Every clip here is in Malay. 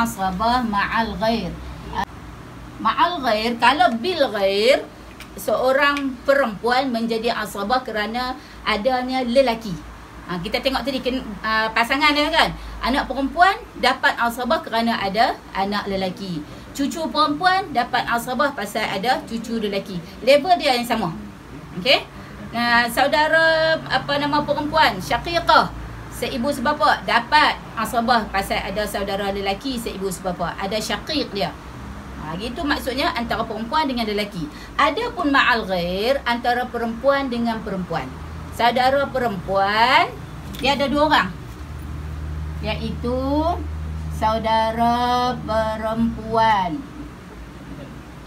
asabah ma'al ghair. Ma'al ghair, kalau bil ghair, seorang perempuan menjadi asabah kerana adanya lelaki. Kita tengok tadi pasangan dia kan, anak perempuan dapat asabah kerana ada anak lelaki. Cucu perempuan dapat asabah pasal ada cucu lelaki. Level dia yang sama. Okey? Saudara perempuan syaqiqah, seibu sebapa, dapat asabah pasal ada saudara lelaki seibu sebapa. Ada syaqiq dia. Gitu maksudnya antara perempuan dengan lelaki. Adapun ma'al ghair, antara perempuan dengan perempuan. Saudara perempuan, dia ada dua orang, iaitu saudara perempuan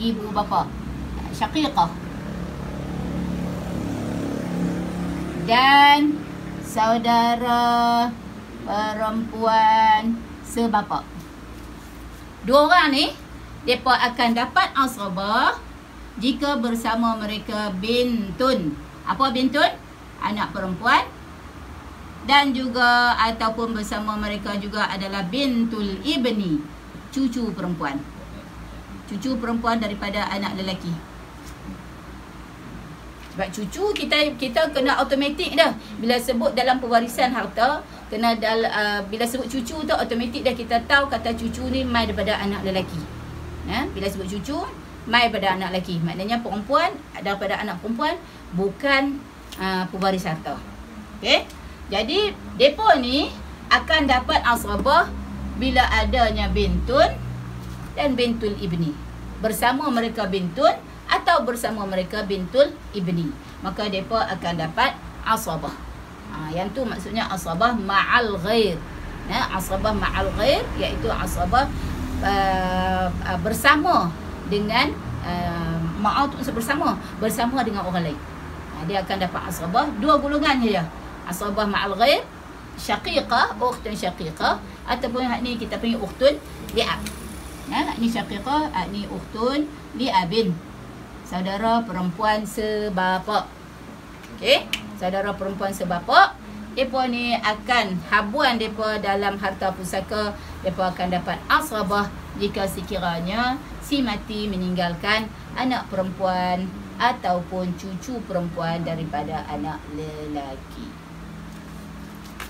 ibu bapa, syaqiqah, dan saudara perempuan sebapa. Dua orang ni, mereka akan dapat asabah jika bersama mereka bintun. Apa bintun? Anak perempuan. Dan juga ataupun bersama mereka juga adalah bintul ibni, cucu perempuan. Cucu perempuan daripada anak lelaki. Sebab cucu kita kena automatik dah. Bila sebut dalam pewarisan harta, bila sebut cucu tu automatik dah kita tahu kata cucu ni mai daripada anak lelaki. Bila sebut cucu, mai daripada anak lelaki. Maknanya perempuan daripada anak perempuan, bukan pewaris harta. Okey? Jadi depa ni akan dapat asabah bila adanya bintun dan bintul ibni. Bersama mereka bintun atau bersama mereka bintul ibni, maka depa akan dapat asabah. Yang tu maksudnya asabah ma'al ghair. Asabah ma'al ghair iaitu asabah bersama dengan ma'al tu bersama dengan orang lain. Dia akan dapat asabah dua golongan je dia. Asabah ma'al ghair, syaqiqah, ukhtun syaqiqah, ataupun hak ni kita panggil ukhtun li'ab. Hak ni syaqiqah, hak ni ukhtun li'abin. Saudara perempuan sebapa. Okey, saudara perempuan sebapa. Depa ni akan habuan depa dalam harta pusaka, depa akan dapat asabah jika sekiranya si mati meninggalkan anak perempuan ataupun cucu perempuan daripada anak lelaki.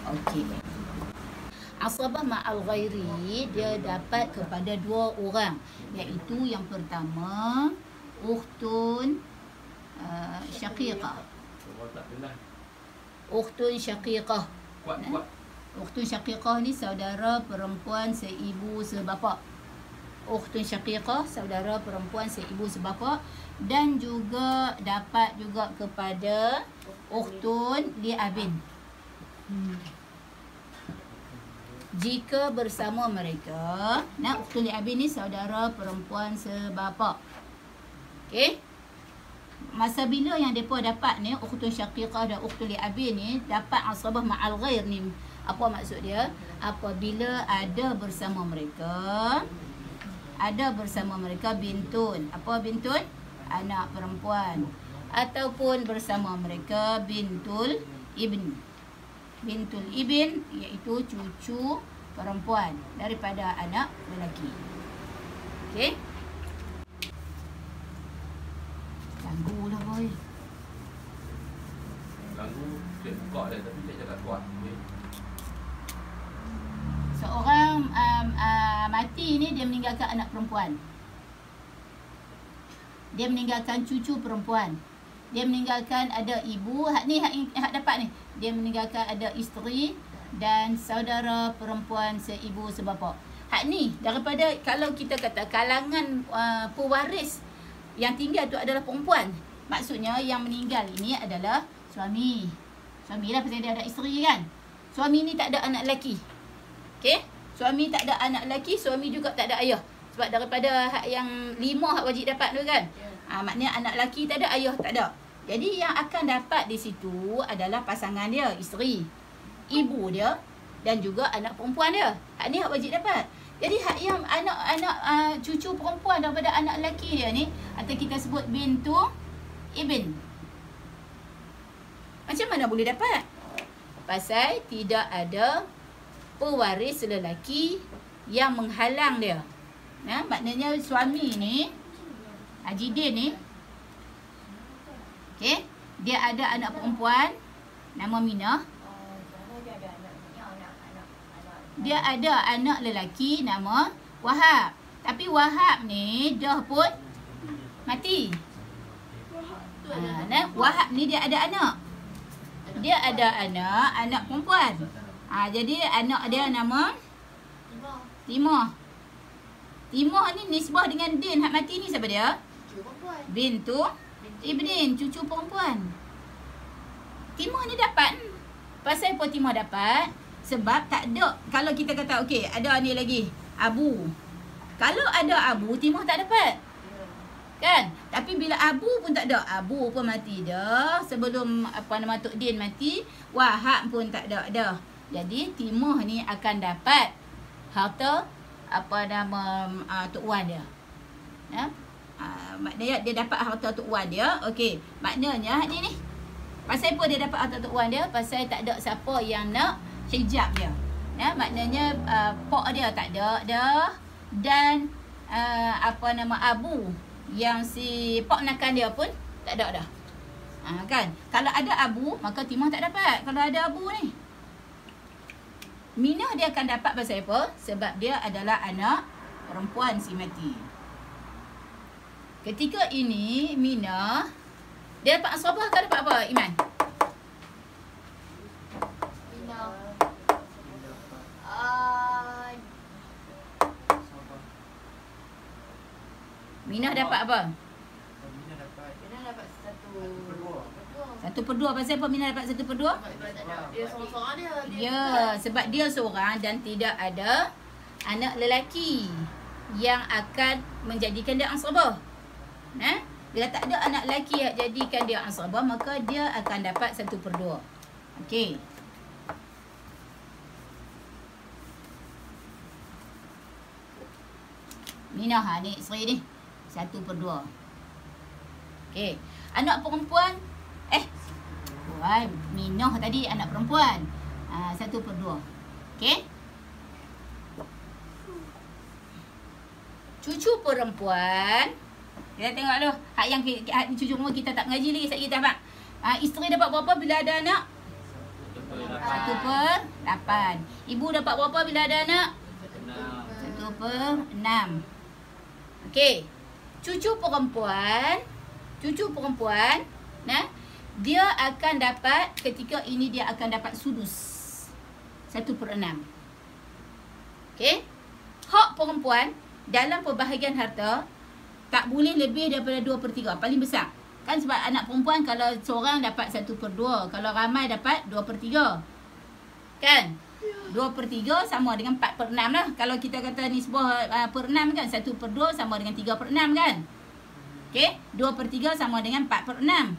Okey. Asabah ma'al ghairi dia dapat kepada dua orang, iaitu yang pertama ukhtun syaqiqah. Ukhtun syaqiqah. Ukhtun syaqiqah ni saudara perempuan seibu sebapa. Ukhtun syaqiqah, saudara perempuan seibu sebapa, dan juga dapat juga kepada ukhtun li'abin. Jika bersama mereka, ukhtun li'abin ni saudara perempuan sebapa. Okey? Masa bila yang depa dapat ni ukhtun syaqiqah dan ukhtun li'abin ni dapat asabah ma'al ghair ni, apa maksud dia? Apabila ada bersama mereka bintun. Apa bintun? Anak perempuan. Ataupun bersama mereka bintul ibn. Bintul ibn iaitu cucu perempuan daripada anak lelaki. Okey? Ganggu lah boy. Ganggu dia buka dia tapi dia cakap kuat. Seorang mati ni dia meninggalkan anak perempuan. Dia meninggalkan cucu perempuan. Dia meninggalkan ada ibu, hak dapat ni. Dia meninggalkan ada isteri dan saudara perempuan seibu sebapa. Hak ni daripada, kalau kita kata kalangan pewaris yang tinggal tu adalah perempuan. Maksudnya yang meninggal ini adalah suami. Suami lah pasal dia ada isteri kan. Suami ni tak ada anak lelaki. Okey? Suami tak ada anak lelaki, suami juga tak ada ayah. Sebab daripada hak yang 5 hak wajib dapat tu kan. Maknanya anak lelaki tak ada, ayah tak ada. Jadi yang akan dapat di situ adalah pasangan dia, isteri, ibu dia dan juga anak perempuan dia. Hak ni hak wajib dapat. Jadi hak yang anak cucu perempuan daripada anak lelaki dia ni, atau kita sebut bintu ibn, macam mana boleh dapat? Pasal tidak ada pewaris lelaki yang menghalang dia. Maknanya suami ni, Haji Din ni, okey, dia ada anak perempuan nama Minah. Dia ada anak lelaki nama Wahab. Tapi Wahab ni dah pun mati. Wahab ni dia ada anak. Dia ada anak perempuan. Jadi anak dia nama Timah. Timah ni nisbah dengan Din hak mati ni siapa dia? Bintu Ibnin, cucu perempuan. Timah ni dapat. Pasal apa Timah dapat? Sebab tak ada. Kalau kita kata okey, ada ni lagi Abu. Kalau ada Abu, Timah tak dapat. Kan? Tapi bila Abu pun tak ada, Abu pun mati dah. Sebelum Tok Din mati, Wahab pun tak ada dah. Jadi Timah ni akan dapat harta Tok Wan dia. Maknanya dia dapat harta Tok Wan dia. Okey, maknanya ni pasal apa dia dapat harta Tok Wan dia? Pasal tak ada siapa yang nak hijab dia. Maknanya pak dia tak ada dah. Dan Abu yang si pak nakan dia pun tak ada dah. Kan? Kalau ada Abu, maka Timah tak dapat. Kalau ada Abu ni, Minah dia akan dapat pasal apa? Sebab dia adalah anak perempuan si mati. Ketika ini Minah dia dapat asrabah ke dapat apa, Iman? Minah dapat apa? Minah dapat 1/2. Pasal apa Minah dapat 1/2? Dia seorang-seorang dia. Ya, sebab dia seorang dan tidak ada anak lelaki yang akan menjadikan dia asrabah. Bila tak ada anak lelaki yang jadikan dia asrabah, maka dia akan dapat 1/2. Okey. Minah ni isteri ni 1/2. Okey. Anak perempuan Minah tadi anak perempuan. 1/2. Okey. Cucu perempuan. Kita tengok dulu. Hak yang cucu perempuan kita tak mengaji lagi. Kita dapat. Isteri dapat berapa bila ada anak? 1/8. Ibu dapat berapa bila ada anak? 1/6. Okey. Cucu perempuan, dia akan dapat, ketika ini dia akan dapat sudus 1/6. Okey. Hak perempuan dalam perbahagian harta tak boleh lebih daripada 2/3, paling besar. Kan sebab anak perempuan kalau seorang dapat 1/2, kalau ramai dapat 2/3. Kan? 2/3 sama dengan 4/6 lah. Kalau kita kata nisbah per 6 kan, 1/2 sama dengan 3/6 kan. Okey, 2/3 sama dengan 4/6.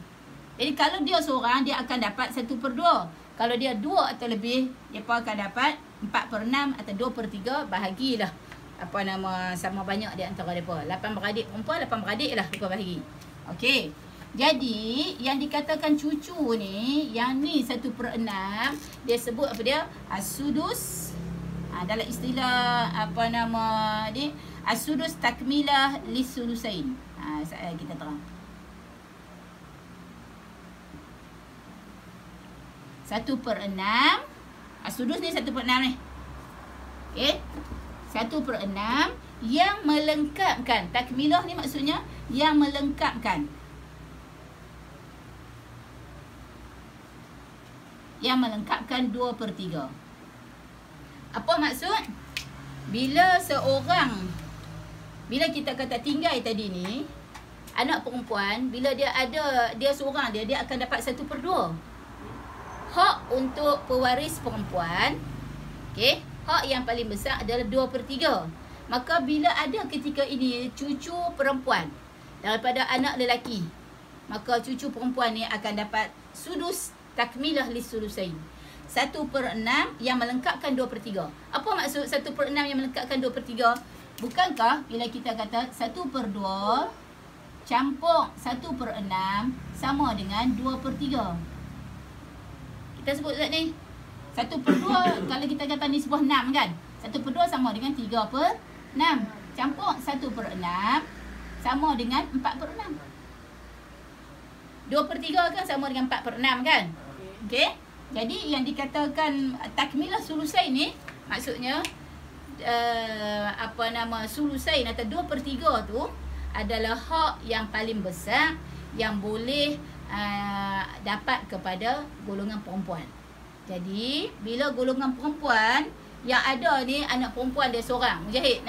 Jadi kalau dia seorang, dia akan dapat 1/2. Kalau dia 2 atau lebih, dia pun akan dapat 4/6 atau 2/3, bahagilah sama banyak di antara mereka. 8 beradik perempuan, 8 beradik lah mereka bahagi. Okey. Jadi yang dikatakan cucu ni, yang ni 1/6, dia sebut apa dia? As-sudus. Dalam istilah dia? As-sudus takmilah lis-sulusain. Kita terang. 1/6. As-sudus ni 1/6 ni. Okey. 1/6 yang melengkapkan. Takmilah ni maksudnya yang melengkapkan. Yang melengkapkan 2/3. Apa maksud? Bila kita kata tinggal tadi ni, anak perempuan, bila dia seorang dia akan dapat 1/2. Hak untuk pewaris perempuan, okey, hak yang paling besar adalah 2/3. Maka bila ada ketika ini cucu perempuan daripada anak lelaki, maka cucu perempuan ni akan dapat sudus takmilah lis-sulusain. 1/6 yang melengkapkan 2/3. Apa maksud 1/6 yang melengkapkan 2/3? Bukankah bila kita kata 1/2 campur 1/6 sama dengan 2/3? Kita sebut Ustaz ni 1/2 kalau kita kata nisbah 6 kan. 1/2 sama dengan 3/6. Campur 1/6 sama dengan 4/6. 2/3 kan sama dengan 4/6 kan? Okey. Jadi yang dikatakan takmilah sulusain ni maksudnya sulusain atau 2/3 tu adalah hak yang paling besar yang boleh dapat kepada golongan perempuan. Jadi bila golongan perempuan yang ada ni anak perempuan dia seorang, Mujahid,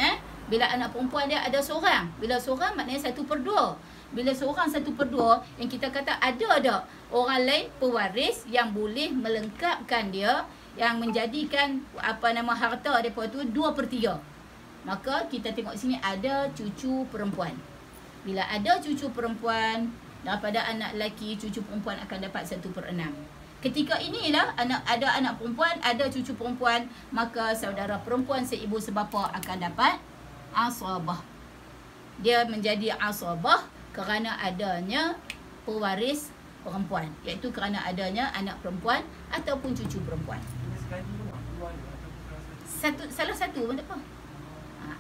bila anak perempuan dia ada seorang, bila seorang maknanya 1/2. Bila seorang 1/2 yang kita kata ada orang lain pewaris yang boleh melengkapkan dia, yang menjadikan harta depa tu 2/3. Maka kita tengok sini ada cucu perempuan. Bila ada cucu perempuan daripada anak lelaki, cucu perempuan akan dapat 1/6. Ketika inilah ada anak perempuan, ada cucu perempuan, maka saudara perempuan seibu sebapa akan dapat asabah. Dia menjadi asabah kerana adanya pewaris perempuan, iaitu kerana adanya anak perempuan ataupun cucu perempuan. Salah satu pun tak apa.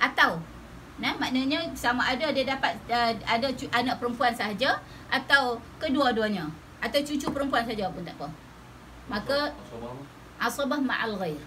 Atau maknanya sama ada dia dapat ada anak perempuan sahaja atau kedua-duanya atau cucu perempuan saja pun tak apa. Maka asabah ma'al ghair.